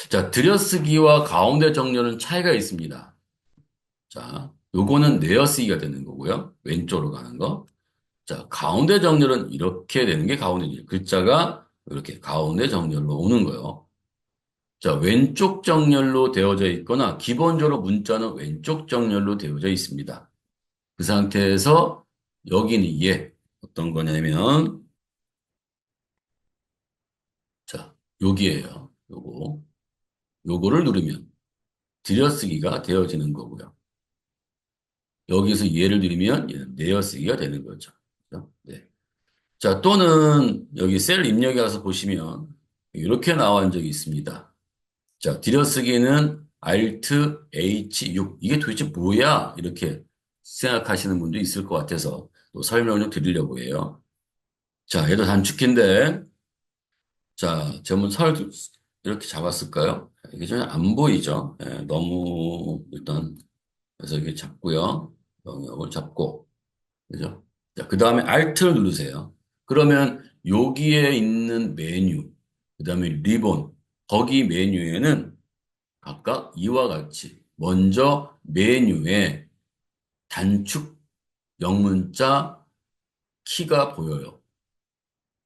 자, 들여쓰기와 가운데 정렬은 차이가 있습니다. 자, 요거는 내어쓰기가 되는 거고요. 왼쪽으로 가는 거. 자, 가운데 정렬은 이렇게 되는 게 가운데 정렬. 글자가 이렇게 가운데 정렬로 오는 거예요. 자, 왼쪽 정렬로 되어져 있거나 기본적으로 문자는 왼쪽 정렬로 되어져 있습니다. 그 상태에서 여기는 이게 어떤 거냐면 자, 여기에요. 요거를 누르면 들여쓰기가 되어지는 거고요. 여기서 얘를 누르면 얘는 내어쓰기가 되는 거죠. 그죠? 네. 자, 또는 여기 셀 입력에 가서 보시면 이렇게 나온 적이 있습니다. 자, 들여쓰기는 Alt H6. 이게 도대체 뭐야? 이렇게 생각하시는 분도 있을 것 같아서 또 설명을 좀 드리려고 해요. 자, 얘도 단축키인데, 자, 제가 이렇게 잡았을까요? 이게 좀 안 보이죠? 예, 너무 일단 그래서 이게 잡고요. 영역을 잡고, 그죠? 자, 그 다음에 Alt를 누르세요. 그러면 여기에 있는 메뉴, 그 다음에 리본, 거기 메뉴에는 각각 이와 같이 먼저 메뉴에 단축 영문자 키가 보여요.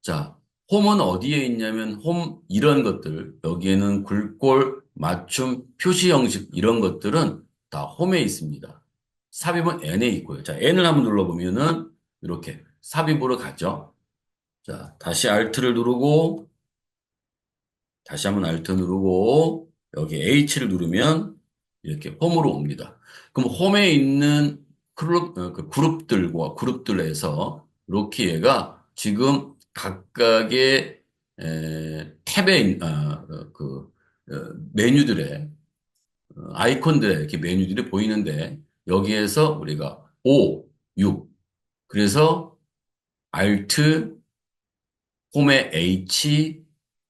자, 홈은 어디에 있냐면 홈 이런 것들, 여기에는 글꼴, 맞춤, 표시 형식 이런 것들은 다 홈에 있습니다. 삽입은 N에 있고요. 자, N을 한번 눌러보면은 이렇게 삽입으로 가죠. 자, 다시 Alt를 누르고 다시 한번 Alt 누르고 여기 H를 누르면 이렇게 홈으로 옵니다. 그럼 홈에 있는 그 그룹들과 그룹들에서 이렇게 얘가 지금 각각의 탭에 메뉴들의 아이콘들의 이렇게 메뉴들이 보이는데 여기에서 우리가 5, 6 그래서 Alt 홈의 H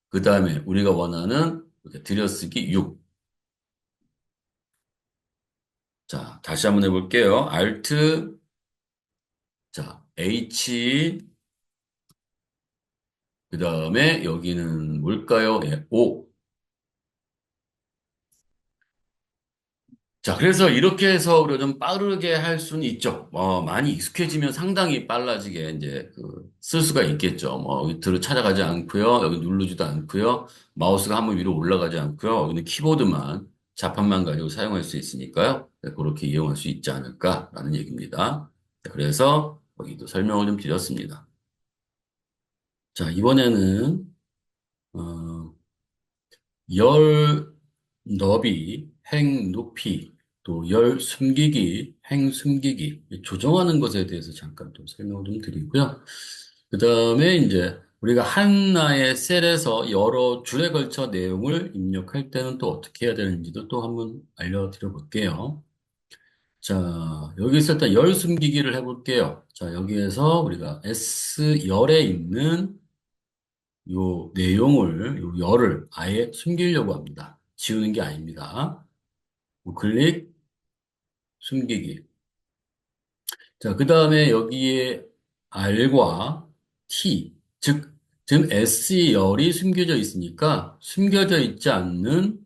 그 다음에 우리가 원하는 이렇게 들여쓰기 6. 자, 다시 한번 해볼게요. Alt, 자, H, 그 다음에 여기는 뭘까요? 예, O. 자, 그래서 이렇게 해서 우리가 좀 빠르게 할 수는 있죠. 많이 익숙해지면 상당히 빨라지게 이제 쓸 수가 있겠죠. 밑으로 찾아가지 않고요. 여기 누르지도 않고요. 마우스가 한번 위로 올라가지 않고요. 여기는 키보드만, 자판만 가지고 사용할 수 있으니까요. 네, 그렇게 이용할 수 있지 않을까라는 얘기입니다. 네, 그래서 여기도 설명을 좀 드렸습니다. 자, 이번에는, 어, 열 너비, 행 높이, 또 열 숨기기, 행 숨기기 조정하는 것에 대해서 잠깐 좀 설명을 좀 드리고요. 그 다음에 이제 우리가 하나의 셀에서 여러 줄에 걸쳐 내용을 입력할 때는 또 어떻게 해야 되는지도 또 한번 알려드려 볼게요. 자, 여기서 일단 열 숨기기를 해볼게요. 자, 여기에서 우리가 S열에 있는 요 내용을, 요 열을 아예 숨기려고 합니다. 지우는 게 아닙니다. 우클릭, 숨기기. 자, 그 다음에 여기에 R과 T, 지금 S열이 숨겨져 있으니까 숨겨져 있지 않는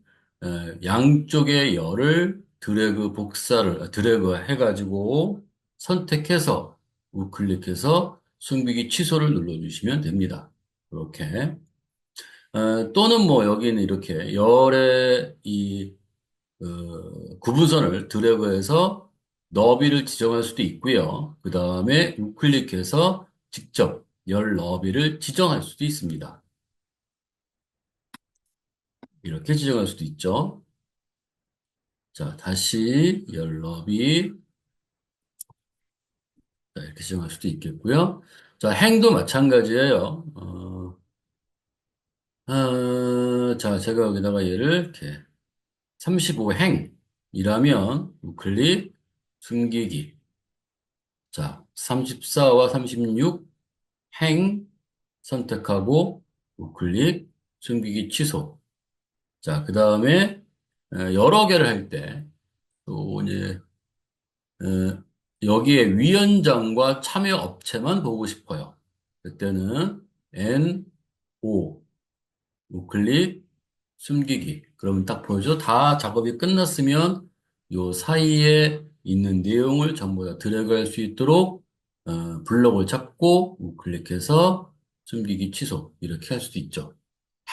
양쪽의 열을 드래그 해가지고 선택해서 우클릭해서 숨기기 취소를 눌러주시면 됩니다. 이렇게. 또는 뭐 여기는 이렇게 열의 구분선을 드래그해서 너비를 지정할 수도 있고요. 그 다음에 우클릭해서 직접 열 너비를 지정할 수도 있습니다. 이렇게 지정할 수도 있죠. 자, 다시 열 너비 자, 이렇게 지정할 수도 있겠고요. 자, 행도 마찬가지예요. 자, 제가 여기다가 얘를 이렇게 35행이라면 우클릭 숨기기. 자, 34와 36 행 선택하고 우클릭 숨기기 취소. 자, 그 다음에 여러 개를 할 때 또 이제 어, 여기에 위원장과 참여 업체만 보고 싶어요. 그때는 N O 우클릭 숨기기. 그러면 딱 보여줘. 다 작업이 끝났으면 요 사이에 있는 내용을 전부 다 드래그할 수 있도록 블럭을 잡고 우클릭해서 숨기기 취소 이렇게 할 수도 있죠.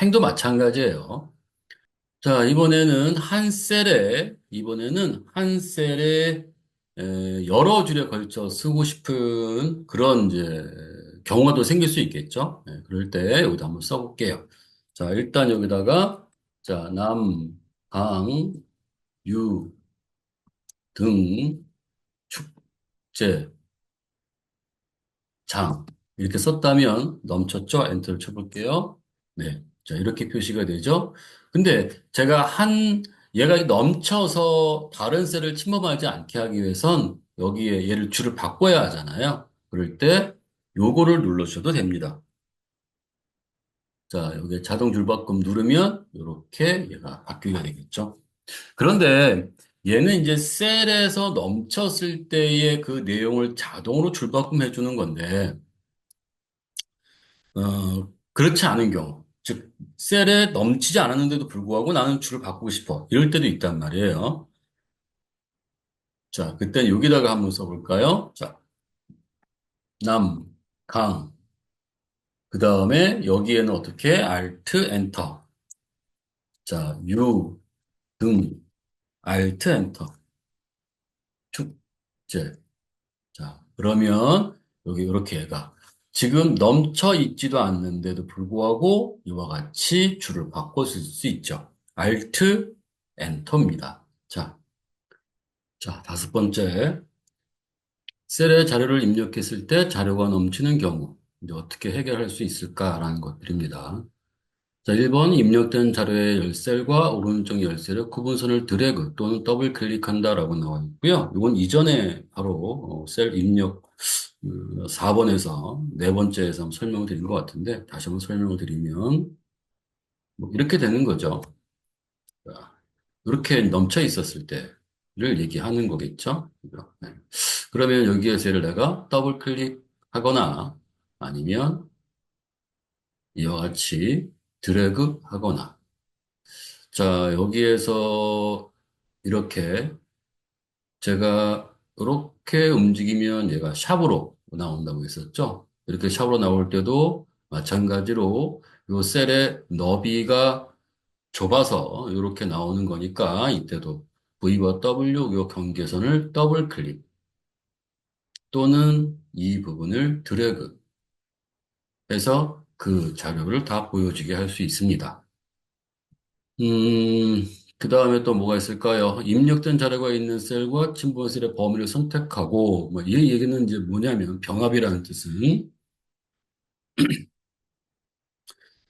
행도 마찬가지예요. 자, 이번에는 한 셀에 여러 줄에 걸쳐 쓰고 싶은 그런 이제 경우가 또 생길 수 있겠죠. 그럴 때 여기다 한번 써볼게요. 자, 일단 여기다가 자, 남, 강, 유, 등, 축제, 장 이렇게 썼다면 넘쳤죠? 엔터를 쳐볼게요. 네. 자, 이렇게 표시가 되죠? 근데 제가 얘가 넘쳐서 다른 셀을 침범하지 않게 하기 위해선 여기에 얘를 줄을 바꿔야 하잖아요. 그럴 때 요거를 눌러주셔도 됩니다. 자, 여기에 자동 줄바꿈 누르면 이렇게 얘가 바뀌게 되겠죠. 그런데 얘는 이제 셀에서 넘쳤을 때의 그 내용을 자동으로 줄바꿈 해주는 건데 그렇지 않은 경우, 즉, 셀에 넘치지 않았는데도 불구하고 나는 줄을 바꾸고 싶어. 이럴 때도 있단 말이에요. 자, 그때 여기다가 한번 써볼까요? 자, 남, 강. 그 다음에 여기에는 어떻게? Alt, Enter. 자, 유, 등, Alt, Enter. 축제. 자, 그러면 여기 이렇게 얘가 지금 넘쳐 있지도 않는데도 불구하고 이와 같이 줄을 바꿔줄 수 있죠. Alt, Enter입니다. 자, 자, 다섯 번째. 셀에 자료를 입력했을 때 자료가 넘치는 경우 이제 어떻게 해결할 수 있을까라는 것들입니다. 자, 1번 입력된 자료의 열셀과 오른쪽 열셀의 구분선을 드래그 또는 더블 클릭한다라고 나와 있고요. 이건 이전에 바로 셀 입력 4번에서 네 번째에서 한번 설명을 드린 것 같은데 다시 한번 설명을 드리면 뭐 이렇게 되는 거죠. 자, 이렇게 넘쳐 있었을 때를 얘기하는 거겠죠. 네. 그러면 여기에 셀을 내가 더블 클릭하거나 아니면 이와 같이 드래그 하거나 자, 여기에서 이렇게 제가 이렇게 움직이면 얘가 샵으로 나온다고 했었죠. 이렇게 샵으로 나올 때도 마찬가지로 요 셀의 너비가 좁아서 이렇게 나오는 거니까 이때도 V와 W 요 경계선을 더블 클릭 또는 이 부분을 드래그 해서 그 자료를 다 보여지게 할 수 있습니다. 음, 그 다음에 또 뭐가 있을까요? 입력된 자료가 있는 셀과 침본 셀의 범위를 선택하고, 뭐, 이 얘기는 이제 뭐냐면 병합이라는 뜻은,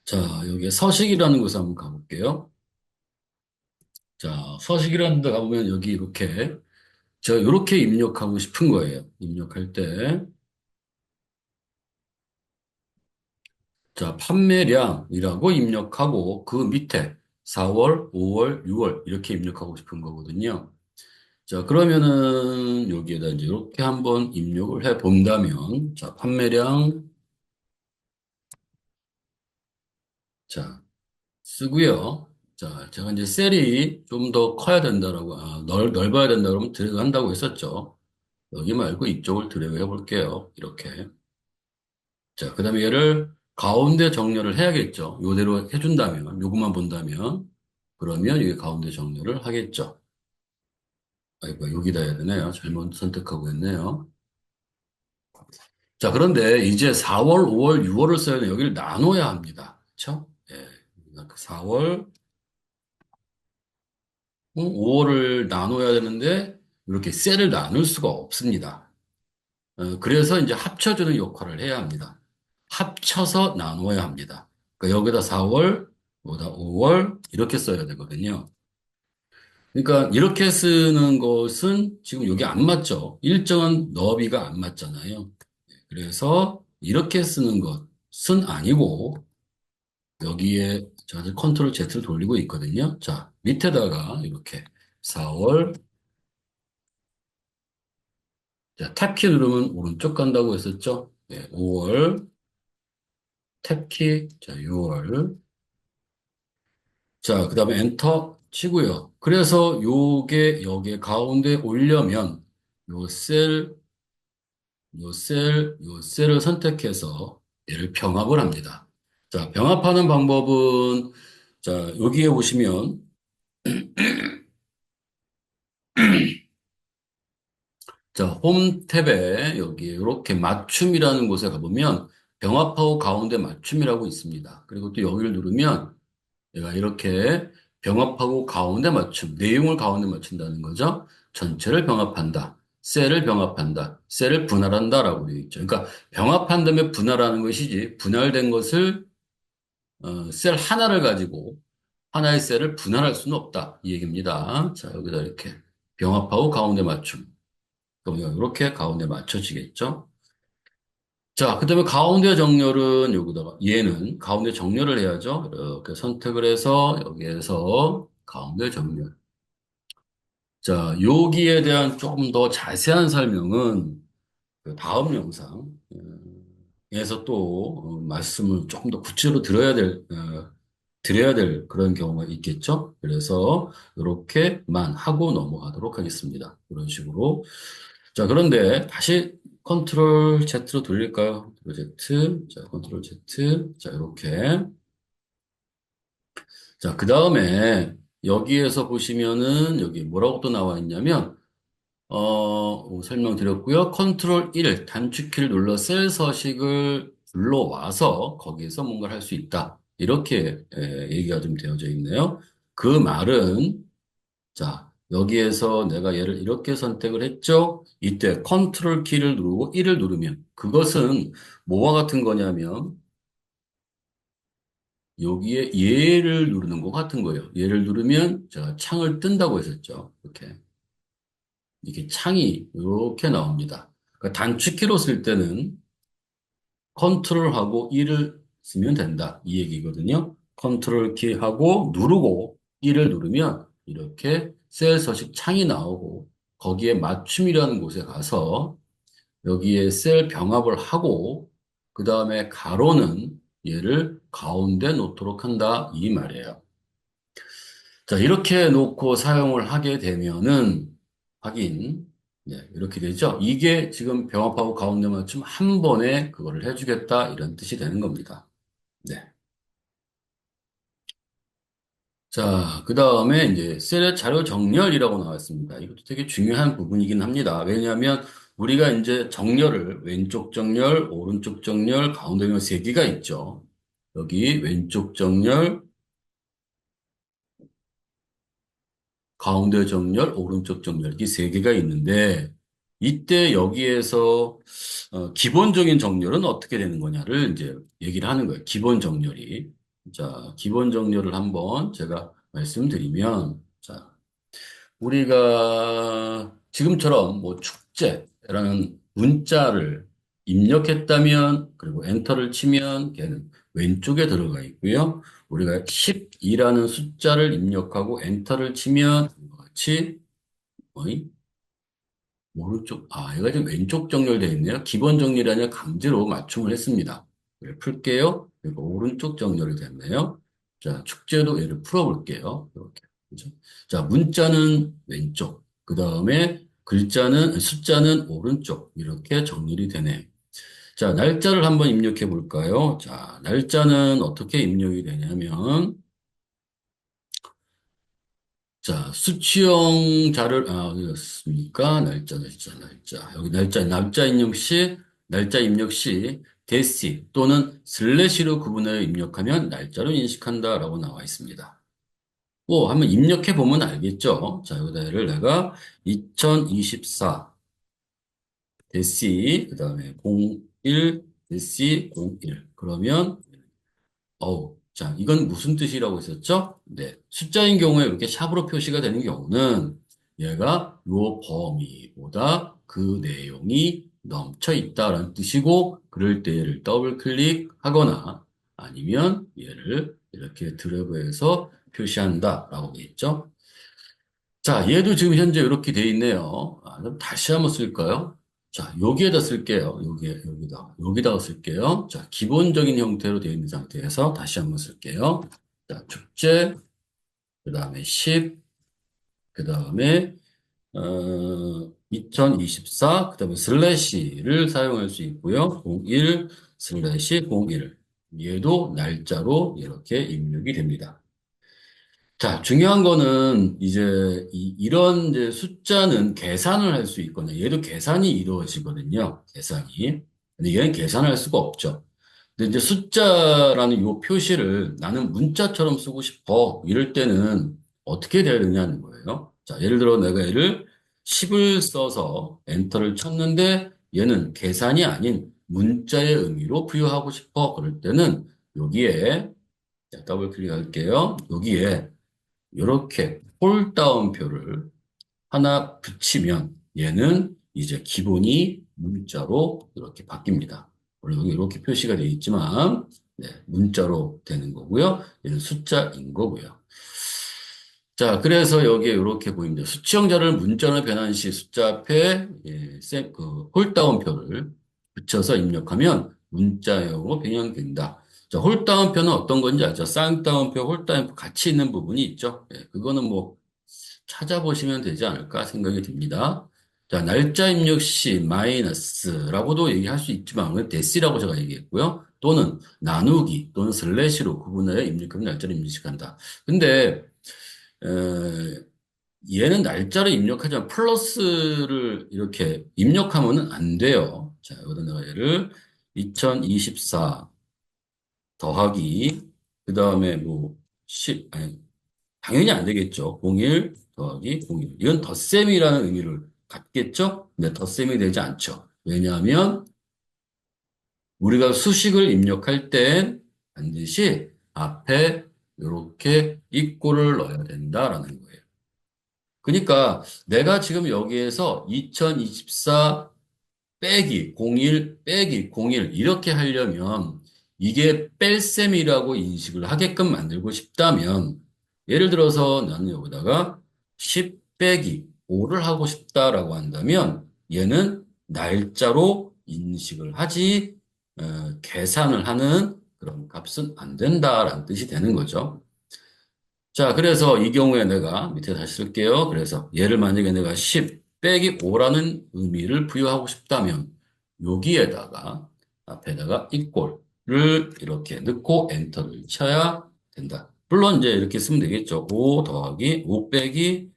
자, 여기에 서식이라는 곳에 한번 가볼게요. 자, 서식이라는 데 가보면 여기 이렇게, 제가 이렇게 입력하고 싶은 거예요. 입력할 때. 자, 판매량이라고 입력하고, 그 밑에 4월, 5월, 6월 이렇게 입력하고 싶은 거거든요. 자, 그러면은 여기에다 이제 이렇게 한번 입력을 해 본다면, 자, 판매량, 자, 쓰고요. 자, 제가 이제 셀이 좀 더 커야 된다라고, 넓어야 된다 그러면 드래그 한다고 했었죠. 여기 말고 이쪽을 드래그 해 볼게요. 이렇게. 자, 그 다음에 얘를 가운데 정렬을 해야겠죠. 요대로 해준다면, 요것만 본다면, 그러면 이게 가운데 정렬을 하겠죠. 아이고, 여기다 해야 되네요. 잘못 선택하고 있네요. 자, 그런데 이제 4월, 5월, 6월을 써야 돼. 여기를 나눠야 합니다. 그렇죠? 예. 4월, 5월을 나눠야 되는데 이렇게 셀을 나눌 수가 없습니다. 그래서 이제 합쳐주는 역할을 해야 합니다. 합쳐서 나눠야 합니다. 그러니까 여기다 4월, 여기다 5월 이렇게 써야 되거든요. 그러니까 이렇게 쓰는 것은 지금 여기 안 맞죠. 일정한 너비가 안 맞잖아요. 그래서 이렇게 쓰는 것은 아니고 여기에 제가 컨트롤 Z를 돌리고 있거든요. 자, 밑에다가 이렇게 4월, 자, 탭키 누르면 오른쪽 간다고 했었죠. 네, 5월, 탭키, 자, 6월, 자, 그 다음에 엔터 치고요. 그래서 요게 여기 가운데 오려면 요 셀, 요 셀을 선택해서 얘를 병합을 합니다. 자, 병합하는 방법은 자, 여기에 보시면 자, 홈 탭에 여기 이렇게 맞춤이라는 곳에 가보면 병합하고 가운데 맞춤이라고 있습니다. 그리고 또 여기를 누르면 얘가 이렇게 병합하고 가운데 맞춤, 내용을 가운데 맞춘다는 거죠. 전체를 병합한다. 셀을 병합한다. 셀을 분할한다라고 되어 있죠. 그러니까 병합한다면 분할하는 것이지 분할된 것을 셀 하나를 가지고 하나의 셀을 분할할 수는 없다. 이 얘기입니다. 자, 여기다 이렇게 병합하고 가운데 맞춤. 그럼 이렇게 가운데 맞춰지겠죠? 자, 그다음에 가운데 정렬은 여기다가 얘는 가운데 정렬을 해야죠. 이렇게 선택을 해서 여기에서 가운데 정렬. 자, 여기에 대한 조금 더 자세한 설명은 그 다음 영상에서 또 말씀을 조금 더 구체적으로 드려야 될 그런 경우가 있겠죠. 그래서 이렇게만 하고 넘어가도록 하겠습니다. 이런 식으로. 자, 그런데 다시 컨트롤 Z로 돌릴까요? 컨트롤 Z. 자, 컨트롤 Z. 자, 이렇게. 자, 그 다음에 여기에서 보시면은 여기 뭐라고 또 나와 있냐면, 설명드렸고요. 컨트롤 1 단축키를 눌러 셀 서식을 불러와서 거기에서 뭔가를 할 수 있다. 이렇게 얘기가 좀 되어져 있네요. 그 말은 자, 여기에서 내가 얘를 이렇게 선택을 했죠? 이때 컨트롤 키를 누르고 1을 누르면 그것은 뭐와 같은 거냐면 여기에 얘를 누르는 것 같은 거예요. 얘를 누르면 제가 창을 뜬다고 했었죠. 이렇게 창이 이렇게 나옵니다. 그러니까 단축키로 쓸 때는 컨트롤하고 1을 쓰면 된다. 이 얘기거든요. 컨트롤 키하고 누르고 1을 누르면 이렇게 셀 서식 창이 나오고 거기에 맞춤이라는 곳에 가서 여기에 셀 병합을 하고 그 다음에 가로는 얘를 가운데 놓도록 한다. 이 말이에요. 자, 이렇게 놓고 사용을 하게 되면은 확인. 네, 이렇게 되죠. 이게 지금 병합하고 가운데 맞춤 한 번에 그거를 해주겠다 이런 뜻이 되는 겁니다. 네. 자, 그 다음에 이제 셀의 자료 정렬이라고 나왔습니다. 이것도 되게 중요한 부분이긴 합니다. 왜냐하면 우리가 이제 정렬을 왼쪽 정렬, 오른쪽 정렬, 가운데 정렬 세 개가 있죠. 여기 왼쪽 정렬, 가운데 정렬, 오른쪽 정렬, 이 세 개가 있는데, 이때 여기에서, 기본적인 정렬은 어떻게 되는 거냐를 이제 얘기를 하는 거예요. 기본 정렬이. 자, 기본 정렬을 한번 제가 말씀드리면, 자, 우리가 지금처럼 뭐 축제라는 문자를 입력했다면, 그리고 엔터를 치면 걔는 왼쪽에 들어가 있고요. 우리가 10이라는 숫자를 입력하고 엔터를 치면 같이 어이? 오른쪽 얘가 지금 왼쪽 정렬되어 있네요. 기본 정렬이 아니라 강제로 맞춤을 했습니다. 얘를 풀게요. 그리고 오른쪽 정렬이 됐네요. 자, 축제도 얘를 풀어볼게요. 이렇게. 그죠? 자, 문자는 왼쪽. 그 다음에 숫자는 오른쪽. 이렇게 정렬이 되네요. 자, 날짜를 한번 입력해 볼까요? 자, 날짜는 어떻게 입력이 되냐면, 자, 수치형 어디였습니까? 날짜. 여기 날짜 입력 시, 날짜 입력 시, 대시 또는 슬래시로 구분하여 입력하면 날짜로 인식한다라고 나와 있습니다. 한번 입력해 보면 알겠죠? 자, 여기다 얘를 내가 2024 대시, 그 다음에 01 대시 01. 그러면 자, 이건 무슨 뜻이라고 했었죠? 네. 숫자인 경우에 이렇게 샵으로 표시가 되는 경우는 얘가 요 범위보다 그 내용이 넘쳐 있다라는 뜻이고, 그럴 때 얘를 더블 클릭하거나 아니면 얘를 이렇게 드래그해서 표시한다라고 돼 있죠. 자, 얘도 지금 현재 이렇게 돼 있네요. 그럼 다시 한번 쓸까요? 자, 여기에다 쓸게요. 여기다가 쓸게요. 자, 기본적인 형태로 되어 있는 상태에서 다시 한번 쓸게요. 자, 축제. 그 다음에 10, 그 다음에 2024, 그 다음에 슬래시를 사용할 수 있고요. 01 슬래시 01. 얘도 날짜로 이렇게 입력이 됩니다. 자, 중요한 거는 이제 이런 이제 숫자는 계산을 할 수 있거든요. 얘도 계산이 이루어지거든요. 계산이. 근데 얘는 계산할 수가 없죠. 근데 이제 숫자라는 요 표시를 나는 문자처럼 쓰고 싶어. 이럴 때는 어떻게 돼야 되냐는 거예요. 자, 예를 들어 내가 얘를 10을 써서 엔터를 쳤는데 얘는 계산이 아닌 문자의 의미로 부여하고 싶어. 그럴 때는 여기에 자, 더블 클릭할게요. 여기에 이렇게 홀다운표를 하나 붙이면 얘는 이제 기본이 문자로 이렇게 바뀝니다. 물론 여기 이렇게 표시가 되어 있지만 네, 문자로 되는 거고요. 얘는 숫자인 거고요. 자, 그래서 여기에 이렇게 보입니다. 수치형자를 문자로 변환 시 숫자 앞에 그 홀다운표를 붙여서 입력하면 문자형으로 변형된다. 자, 홀다운표는 어떤 건지 알죠? 쌍따옴표, 홀다운표 같이 있는 부분이 있죠. 그거는 뭐 찾아보시면 되지 않을까 생각이 듭니다. 자, 날짜 입력 시 마이너스라고도 얘기할 수 있지만 그건 데시라고 제가 얘기했고요. 또는 나누기 또는 슬래시로 구분하여 입력하면 날짜를 입력한다. 근데 에, 얘는 날짜를 입력하지만 플러스를 이렇게 입력하면 안 돼요. 자, 여기다 내가 얘를 2024 더하기 그 다음에 뭐 10, 아니, 당연히 안 되겠죠. 01 더하기 01. 이건 덧셈이라는 의미를 갖겠죠? 근데 덧셈이 되지 않죠. 왜냐하면 우리가 수식을 입력할 땐 반드시 앞에 이렇게 이꼬를 넣어야 된다라는 거예요. 그러니까 내가 지금 여기에서 2024 빼기 01 빼기 01 이렇게 하려면 이게 뺄셈이라고 인식을 하게끔 만들고 싶다면 예를 들어서 나는 여기다가 10 빼기 5를 하고 싶다라고 한다면 얘는 날짜로 인식을 하지 계산을 하는 그런 값은 안 된다라는 뜻이 되는 거죠. 자, 그래서 이 경우에 내가 밑에 다시 쓸게요. 그래서 얘를 만약에 내가 10 빼기 5라는 의미를 부여하고 싶다면 여기에다가 앞에다가 이꼴을 이렇게 넣고 엔터를 쳐야 된다. 물론 이제 이렇게 쓰면 되겠죠. 5 더하기 5 빼기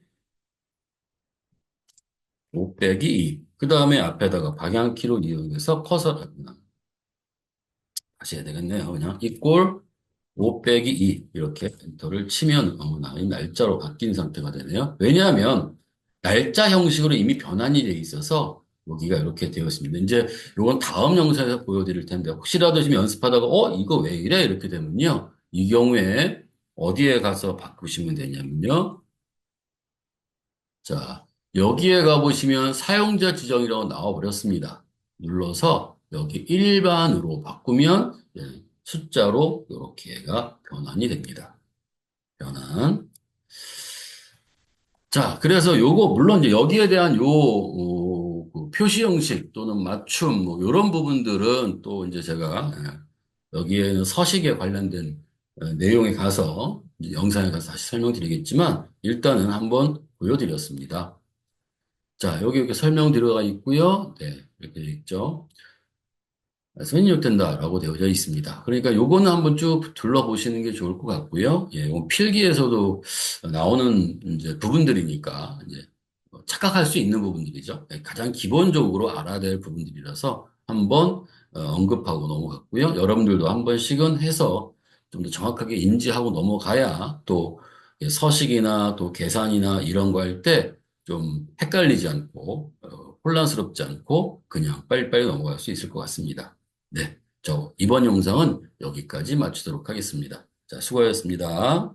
5 빼기 2. 그 다음에 앞에다가 방향키로 이용해서 커서를 다시 해야 되겠네요. 그냥 이꼴 5 빼기 2 이렇게 엔터를 치면 어머나 이 날짜로 바뀐 상태가 되네요. 왜냐하면 날짜 형식으로 이미 변환이 돼 있어서 여기가 이렇게 되어 있습니다. 이제 이건 다음 영상에서 보여드릴 텐데 혹시라도 지금 연습하다가 이거 왜 이래? 이렇게 되면요. 이 경우에 어디에 가서 바꾸시면 되냐면요. 자, 여기에 가보시면 사용자 지정이라고 나와버렸습니다. 눌러서 여기 일반으로 바꾸면 숫자로 이렇게 얘가 변환이 됩니다. 변환. 자, 그래서 요거 물론 이제 여기에 대한 그 표시 형식 또는 맞춤 뭐 이런 부분들은 또 이제 제가 여기에는 서식에 관련된 내용에 가서 이제 영상에 가서 다시 설명드리겠지만 일단은 한번 보여드렸습니다. 자, 여기 이렇게 설명 들어가 있고요. 네, 이렇게 되어 있죠. 선입력된다라고 되어져 있습니다. 그러니까 요거는 한번 쭉 둘러보시는 게 좋을 것 같고요. 예, 이건 필기에서도 나오는 이제 부분들이니까 이제 착각할 수 있는 부분들이죠. 예, 가장 기본적으로 알아야 될 부분들이라서 한번 언급하고 넘어갔고요. 여러분들도 한 번씩은 해서 좀 더 정확하게 인지하고 넘어가야 또 서식이나 또 계산이나 이런 거 할 때 좀 헷갈리지 않고 혼란스럽지 않고 그냥 빨리빨리 넘어갈 수 있을 것 같습니다. 네, 저 이번 영상은 여기까지 마치도록 하겠습니다. 자, 수고하셨습니다.